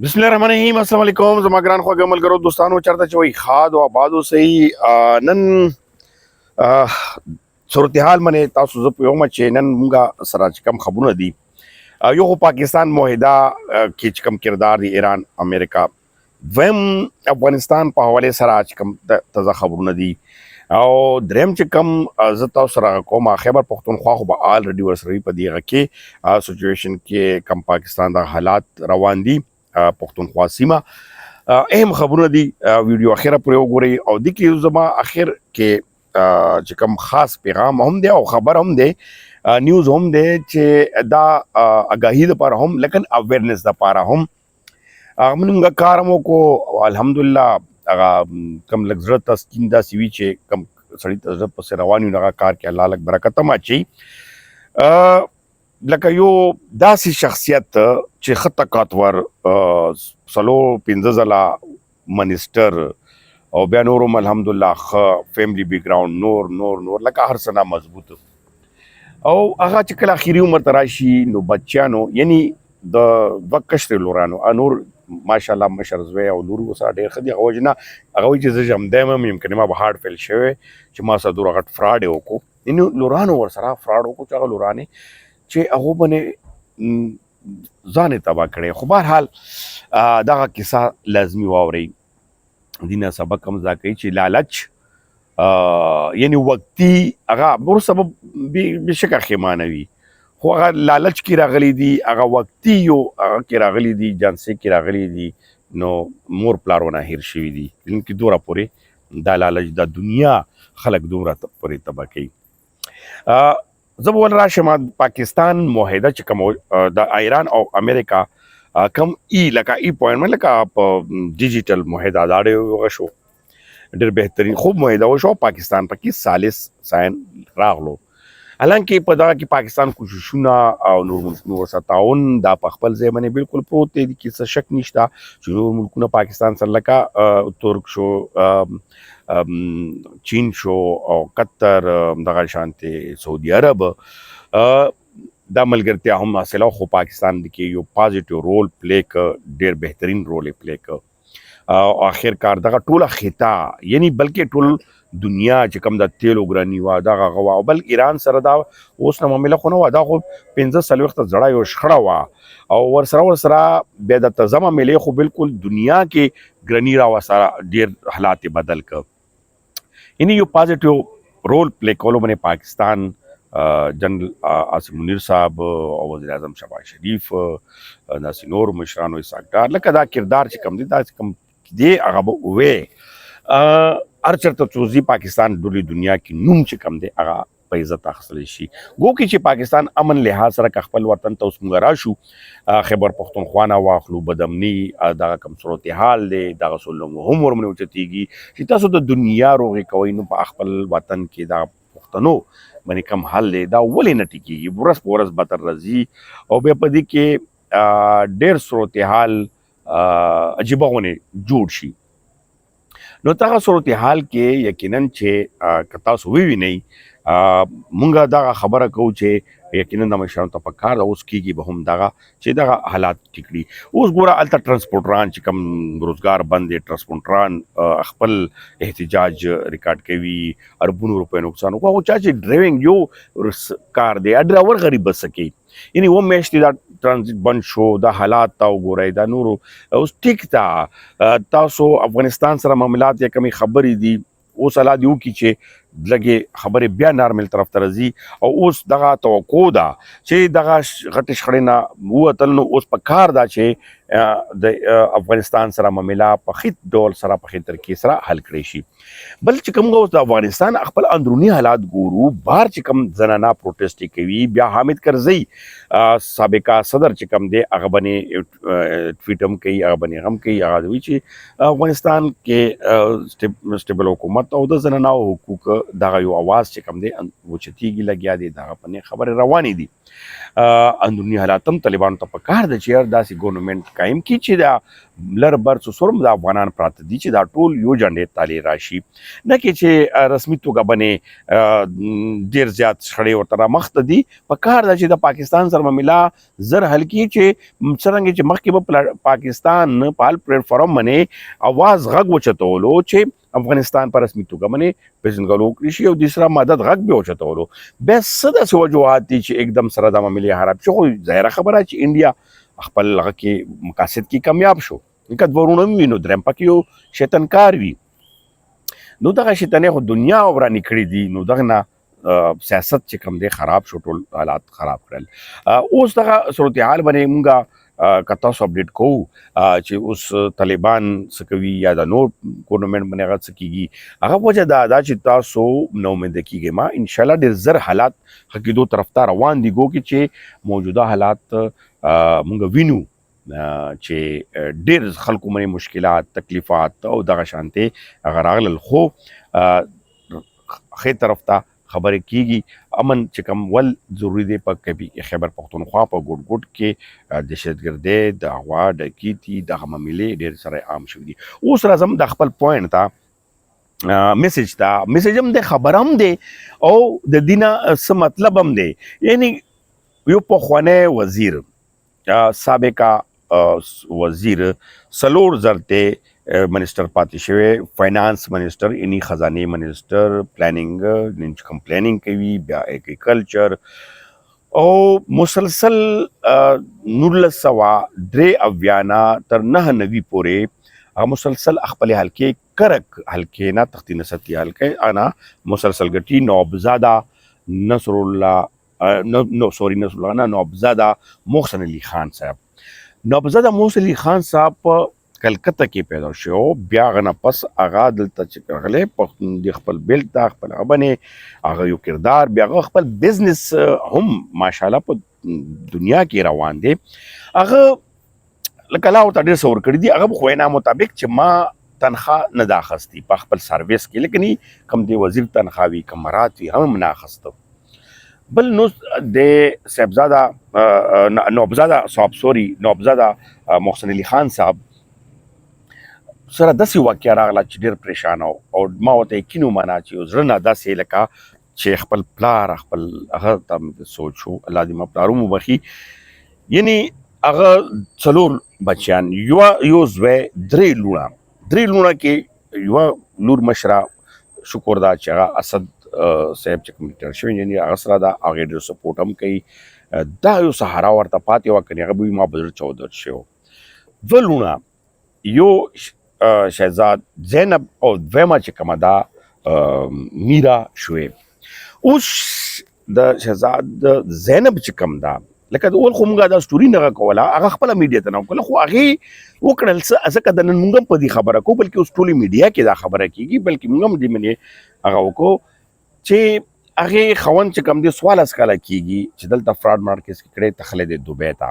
बिस्मिल्लाहिर्रहमानिर्रहीम अस्सलाम वालेकुम ज़मा ग्रान ख्वाह गमल करो दोस्तानो चरता चवई खाद व आबादो सही नन आ, सूरत हाल मने तासु ज़ पोयम चे नन मुंगा सरा च कम खबरونه دي यो خو पाकिस्तान معاهده کې چې کم کردار دی ایران امریکا ویم افغانستان په حواله سره چې کم تازه خبرونه دي او دریم چې کم زتا سره کومه خیبر پختونخوا خو به الریډي ورسره په دیغه کې سچويشن کې کم پاکستان د حالات روان دي پختونخوا سیمه اهم خبرونه دي ویډیو اخیره پورې وګورئ او د کې زما اخر کې چې کم خاص پیغام هم دی او خبر هم دی نیوز هم دی چې دا اگاهی لپاره هم لیکن اویرنس لپاره هم موږ کار مو کو الحمدلله هغه کم لږ زړه تسکین دا سوي چې کم سړی ته زړه پسې روان یو هغه کار کې الله لک برکت هم اچي لکه یو داسې شخصیت چې ښه طاقتور څلور پنځه ځله منسټر او بیا نور هم الحمدلله ښه فیملی بیک ګراوند نور لکه هر څه نه مضبوط او هغه چې کله اخیری عمر ته راشي نو بچیانو یعنی د دوه کشرې لورانو نور ماشاءالله مشر زوی او لور سره ډېر ښه دي هغه وجې نه هغه وایي چې زه جمدی یم یمکن ما به هارډ فیل شوی چې ما سره دومره غټ فراډ یې وکړو یعنې لورانو ورسره فراډ وکړو چې هغه لورانې چې هغو باندې ځان یې تباه کړی خو بهرحال دغه کیسه لازمي واورئ دینه سبق هم زده کوي چې لالچ یعنی وقتی هغه وروسته به بېشکه ښیمانه وي خو هغه لالچ کې راغلی دي هغه وقتی یو هغه کې راغلی دي جانسې کې راغلی دي نو مور پلارونه هیر شوي دي کې دومره پورې دا لالچ د دنیا خلک دومره پورې تباه کوي زه به ول راشم پاکستان معاهده چې کوم د ایران او امریکا کم لکه پوینټ لکه په ډیجیټل معاهده دا ډېر شو ډېر بهترین خوب معاهده وشو پاکستان پکې ثالث ساين راغلو حالانکه په دغه کې پاکستان کوششونه او نور ملکونو سره تعاون دا په خپل ځای باندې بالکل پروت دی کې څه شک نشته چې نور ملکونه پاکستان سره لکه ترک شو چین شو او قطر دغه شانته سعودي عرب دا ملګرتیا هم حاصله خو پاکستان کې یو پازیټیو رول پلی ډېر بهترین رول یې پلی او اخر کار دغه ټوله خطا یعنی بلکې ټول دنیا چې کوم د تیلو ګرانی وا دغه غوا او بل ایران سره دا اوس نه معامله خو نه وا دا خو 15 سال وخت زړه یو شخړه وا او ورسره بیا د تزمه ملي خو بالکل دنیا کې ګرانی را وسره ډیر حالات بدل ک یعنی یو پازیټیو رول پلی کولو باندې پاکستان جنرل عاصم منیر صاحب او وزیر اعظم شهباز شریف داسې نور مشرانو ساکټار لکه دا کردار چې کم دي دا کم دی هغه به وې هر چېرته څو ځي پاکستان ټولې دنیا کې نوم چې کم دی هغه په عزت اخیستلی شي ګو کې چې پاکستان امن لحاظ سره که خپل وطن ته اوس موږ راشو خیبر پښتونخوا نه واخلو بدامني دغه کم صورت حال دی دغه سلم هم ورمنې اوچتېږي چې تاسو د دنیا روغې کوئ نو په خپل وطن کې دا پښتنو باندې کم حل دی دا ولې نه ټیکېږي ورځ په ورځ بدتر راځي او بیا په دې کې ډېر صورت حال عجیبه غونې جوړ شي نو دغه صورت حال کې یقینا چې که تاسو ووینئ مونږ دغه خبره کوو چې یقینا د مشرانو ته پکار ده اوس کېږي به هم دغه چې دغه حالات ټیک کړي اوس ګوره هلته ټرانسپورټران چې کوم روزګار بند دی ټرانسپورټران خپل احتجاج ریکارډ کوي اربونو روپۍ نقصان وکړو هغه چا چې ډرایوینګ یو کار دی ډرایور غریب بس سکي یعنی و میاشتې دا ټرانزیټ بند شو دا حالات ته وګورئ دا نورو اوس ټیک ده تاسو افغانستان سره معاملات یا کمی خبرې دي اوس الله دې وکړي چې لږې خبرې بیا نارمل طرف ته راځي او اوس دغه توقع ده چې دغه غټې شخړې نه ووتل نو اوس په کار ده چې د افغانستان سره معامله په ښه ډول سره په ښه طریقې سره حل کړی شي بل چې کوم اوس د افغانستان خپل اندروني حالات ګورو بهر چې کوم زنانه پروټیسټ کوي بیا حامد کرزی سابقه صدر چې کوم دی هغه باندې ټویټ هم کوي هغه باندې هم کوي هغه وایي چې افغانستان کې سټیبل حکومت او د زنانو حقوق دغه یو اواز چې کوم دی اوچتېږي لګیا دی دغه باندې خبرې روانې دي اندروني حالات هم طالبانو ته پکار ده چې داسې ګورنمنت قایم کړي چې دا لر بر څومره د افغانان پراته دي چې دا ټول یو جنډې تالې راشي، نه کې چې رسمي توګه باندې ډېر زیات شخړې ورته رامخته دي. پکار ده چې د پاکستان سره معامله زر حل کړي چې څرنګه چې مخکې به پاکستان په هر پلیټفارم باندې اواز غږ وچتولو چې افغانستان پر رسمي توګه باندې پیژندګلو وکړي شي او د سره مدد غږ به وچتولو. بیا څه داسې وجوهات دي چې एकदम سره د معاملې خراب شي، خو ظاهره خبره چې انډیا خپل هغه کې مقاصد کې کامیاب شو. که دوه ورونه وي نو درېم پکې یو شیطانکار وي، نو دغه شیطانې خو دنیا ورانې کړي دي، نو دغه نه سیاست چې کوم دی خراب شو، ټول حالات خراب کړل. اوس دغه صورتحال باندې مونږه که تاسو اپډیټ کوو چې اوس طالبان څه کوي یا د نور ګورنمنټ باندې هغه څه کیږي، هغه وجه دا ده چې تاسو نه امیده کیږئ ما انشاءالله ډېر زر حالات ښه کېدو طرف ته روان دي. ګو کې چې موجوده حالات مونږ وینو چې ډېر خلکو باندې مشکلات تکلیفات او دغه شانتې هغه راغلل، خو ښې طرف ته خبرې کیږي. امن چې کوم ول ضروری دی په خیبر پختونخوا په ګوټ ګوټ کې دهشتګردي د غوا ډکیتي دغه معاملې ډېر سره عام شوي دي. اوس راځم د خپل پوینټ ته، میسج ته. میسج هم دی، خبر هم دی او د دې نه څه مطلب هم دی. یعنی یو پخوانی وزیر، سابقه وزیر، څلور ځل منسٹر پاتې شوی، فائنانس منسٹر یعنی خزانه منسٹر، پلاننګ کوم پلاننګ کوي، بیا اګریکلچر، او مسلسل 1993 تر 99 پورې هغه مسلسل خپل حلقې کرک حلقې نه تختی نستی حلقې انا مسلسل ګټي. نوابزاده محسن علي خان صاحب، نوابزاده محسن علي خان صاحب په کلکته کې پیدا شو، بیا هغه نه پس هغه دلته چې راغلی پښتون د خپل بیلټ ته خپل هغه باندې هغه یو کردار، بیا هغه خپل بزنس هم ماشاءالله په دنیا کې روان دی. هغه لکه الله ورته ډېر څه ورکړي دي، هغه خو وینا مطابق چې ما تنخواه نه ده اخیستې په خپل سروس کې، لیکن کوم دی وزیر تنخواه وي که مرات وي هم نه اخیسته. بل نو د نوابزاده محسن علي خان صاحب سره داسې واقعه راغله چې ډېر پریشان او ما ورته یقین ومنه چې زړه نه داسې لکه چې خپل پلار خپل هغه ته سوچ شو، الله دې ما پلار وبخي. یعنی هغه څلور بچیان، یو زوی، درې لوڼه کې یوه لور مشره شکر ده چې هغه اسد صاحب چې کوم ریټایر شوی یعنی هغه سره ده، هغې ډېر سپورټ هم کوي. دا یو سهارا ورته پاتې وه، کنې هغه به وي ما په زړه چاودر شوی. دوه لوڼه، یو شهزاد زینب او دویمه چې کومه ده میرا شعیب. اوس د شهزاد زینب چې کوم ده، لکه اول خو موږ دا سټوري نه کوله، هغه خپله میډیا ته نه وکړله، خو هغې وکړل څه ځکه د نن موږ هم په دې خبره کوو، بلکې اوس ټولې میډیا کې دا خبره کېږي، بلکې موږ هم دې منې هغه وکړو چې هغې خاوند چې کوم دی 14 کاله کېږي چې دلته فراډ مارکیټس کې کړی تخلی دی دوبۍ ته،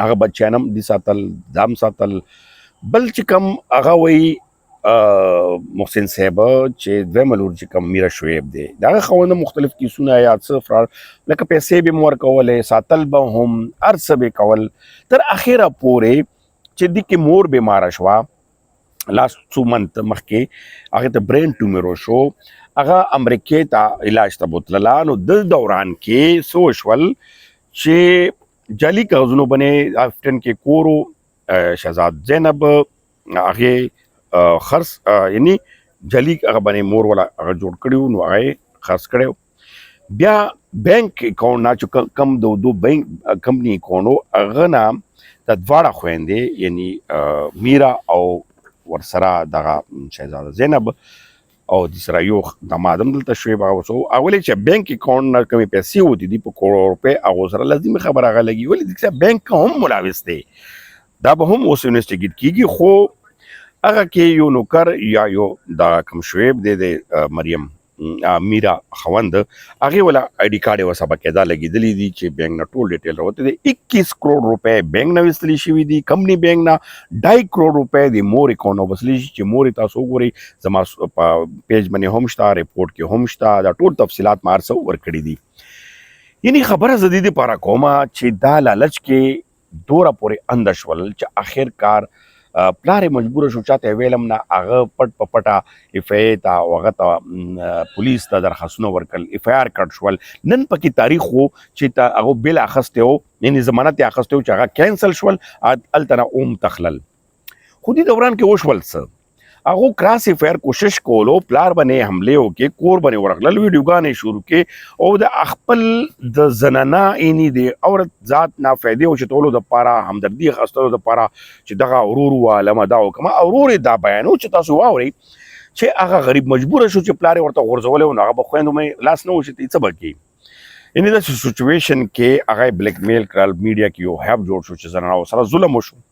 هغه بچیان هم دي ساتل، دا هم ساتل. بل چې کوم هغه وایي محسن صاحب چې دویمه لور چې کوم میرا شعیب دی، د هغه خاوند مختلف کیسونه یا څه فراډ لکه پیسې به یې ورکولې، ساتل به هم، هر څه به یې کول، تر اخره پورې چې دې کې مور بیماره شوه لاست 2 منت مخکې، هغې ته برین ټیومر وشو، هغه امریکې ته علاج ته بوتلله. نو د دوران کې څه وشول چې جعلي کاغذونو باندې افټن کې کورو شهزاد زینب هغې خرڅ یعنی جعلي هغه باندې مور والا هغه جوړ کړي وو، نو هغه یې خرڅ کړی. بیا بینک اکاؤنټ نه چې کم د دو بینک کمپني اکاؤنټ و، هغه نه د دواړه خویندې یعنی میرا او ورسره دغه شهزاده زینب او د سره یو دماد هم دلته شعیب هغه وسو، اولې چې بینک اکاؤنټ نه کومې پیسې وتې دي په کروڑو روپۍ، هغو سره لازمي خبره هغه لګي، ولې دې بینک هم ملاوث دی، دا به هم اوس انویسټیګیټ کیږي. خو هغه کې یو نوکر یا یو دا کوم شعیب دی د مریم میرا خوند، هغې والا آی ډي کارډ یې ورسره باقاعده لګېدلي دي چې بینک نه ټول ډیټیل راوتی دی. 21 کروڑ روپۍ بینک نه ویستلی شوي دي، کمپني بینک نه 2.5 کروڑ روپۍ د مور اکاؤنټ نه وصلی شي چې مور یې تاسو وګورئ، زما په پیج باندې هم شته، ریپورټ کې هم شته، دا ټول تفصیلات ما هر څه ورکړي دي. یعنی خبره زه د دې لپاره کومه چې دا لالچ کې دوره پورې اند شول چې آخر کار پلار یې مجبوره شو چاته ویلم نه هغه پټ په پټه اف ای ته او هغه ته پولیس ته درخواستونه ورکړل اف آی آر کټ شول نن پکې تاریخ و چې ته هغه بیل اخیستی و یعنې ضمانت یې اخیستی و چې هغه کینسل شول هلته نه اوم تخلل خو دې دوران کې وشول څه هغه کراس افایر کوشش کولو پلار باندې حمله وکړي کور باندې ورغلل ویډیوګانې شروع کړي او د خپل د زنانا اینی د عورت ذات نه فائدې او چتولو د پاره همدردي غستلو د پاره چې دغه اورور عالم دا وکما اورور دا بیانو چې تاسو واوري چې هغه غریب مجبور شو چې پلار ورته غرزول او هغه بخويندو مې لاس نه وشي څه بکی ان دا سچويشن کې هغه بلیک میل کړل میډیا کې یو هاب جوړ شو چې زنانه سره ظلم وشو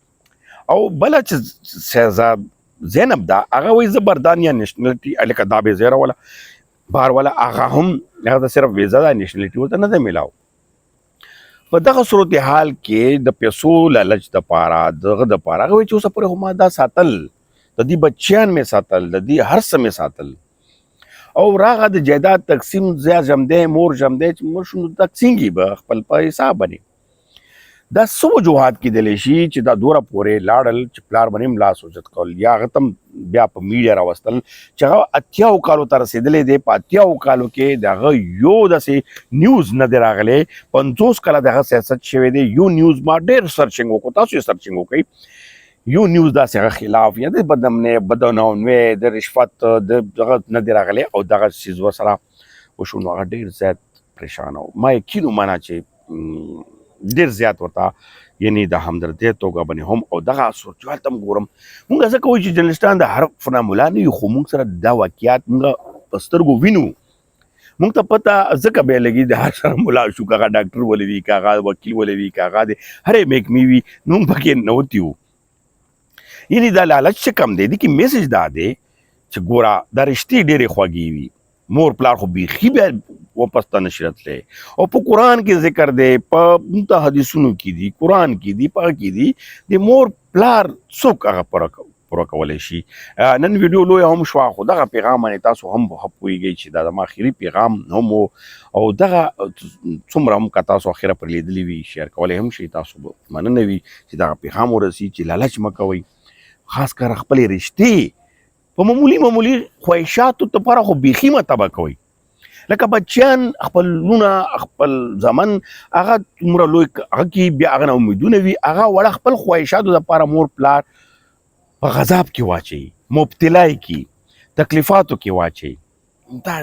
او بل چې شهزاد زینب دا هغه وی زبردانیا نېشنلټي الکه دا به زیره ولا بار ولا هغه هم هغه صرف ویزا دا نېشنلټي ورته نه ملاو په دغه صورتحال کې د پیسو لالچ د پاره دغه د پاره هغه چې اوس پورې هم دا ساتل د دې بچیان مې ساتل د دې هر څه مې ساتل او راغه د جیداد تقسیم زیات جمدې مور جمدې چې مور شنو تقسیمږي به خپل په حساب باندې دا سو وجوهات کېدلی شي چې دا دوره پورې لاړل چې پلار باندې هم لاس اوچت کول یا هغه ته بیا په میډیا راوستل چې هغه 80 کالو ته رسېدلی دی په 80 کالو کې د هغه یو داسې نیوز نه دی راغلی 50 کاله د هغه سیاست شوی دی یو نیوز ما ډېر سرچنګ وکړو تاسو یې سرچنګ وکړئ یو نیوز داسې هغه خلاف یا د بدنامۍ د رشوت د دغه نه دی راغلی او دغه څیز ورسره وشو نو هغه ډېر زیات پریشان و ما یقین ومنه چې ډیر زیات ورته یعنی د همدردۍ توګه باندې هم او دغه صورتحال ته هم ګورم مونږ ځکه وایو چې جرنلسټان د حرف نه ملا نه یو خو مونږ سره دا واقعیات مونږ په سترګو وینو مونږ ته پته ځکه به لګي د هر سره ملا شو که هغه ډاکټر ولې وي که هغه وکیل ولې وي که هغه د هرې محکمې وي نو موږ پکې نوتي وو یعنې دا لالچ چې کم دی دې کې میسج دا دی چې ګوره دا رشتې ډېرې خوږې وي مور پلار خو بیخي بیا واپس ته نشي راتلی او په قرآن کې ذکر دی په حدیثونو کې دي قرآن کې دي په کې دي د مور پلار څوک هغه پوره کولی شي نن ویډیو لویه هم شوه خو دغه پیغام باندې تاسو هم پوهېږئ چې دا زما اخري پیغام هم و او دغه څومره هم که تاسو اخره پر لیدلی وي شیر کولی هم شي تاسو به مننه وي چې دغه پیغام ورسي چې لالچ مه کوئ خاص کر خپلې رشتې په معمولي خواهشاتو لپاره خو بیخي مه تباه کوئ لکه بچیان خپل لونه خپل زمن هغه دومره لوی هغه کې بیا هغه نه امیدونه وي هغه وړه خپل خواهشاتو دپاره مور پلار په غذاب کې واچوي مبتلا یې کړي تکلیفاتو کې واچوي دا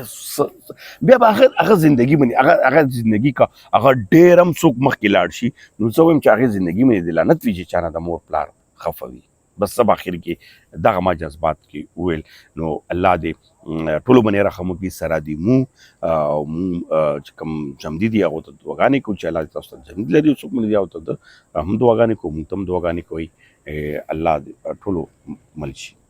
بیا به هغه زندګي باندې هغه زندګي که هغه ډېر هم څوک مخکې لاړ شي نو زه وایم چې هغې زندګي باندې د لعنت وي چې چا نه د مور پلار خفه وي بس سب آخر کې دغه ما جذبات کې وویل نو الله دې ټولو باندې رحم وکړي سره دې مو او چې کوم جمدي دي هغو ته دعاګانې کوو چې الله دې تاسو ته جمدي لري څوک مې دي هغو ته هم دعاګانې کوو موږ ته هم دعاګانې کوئ الله دې ټولو مل شي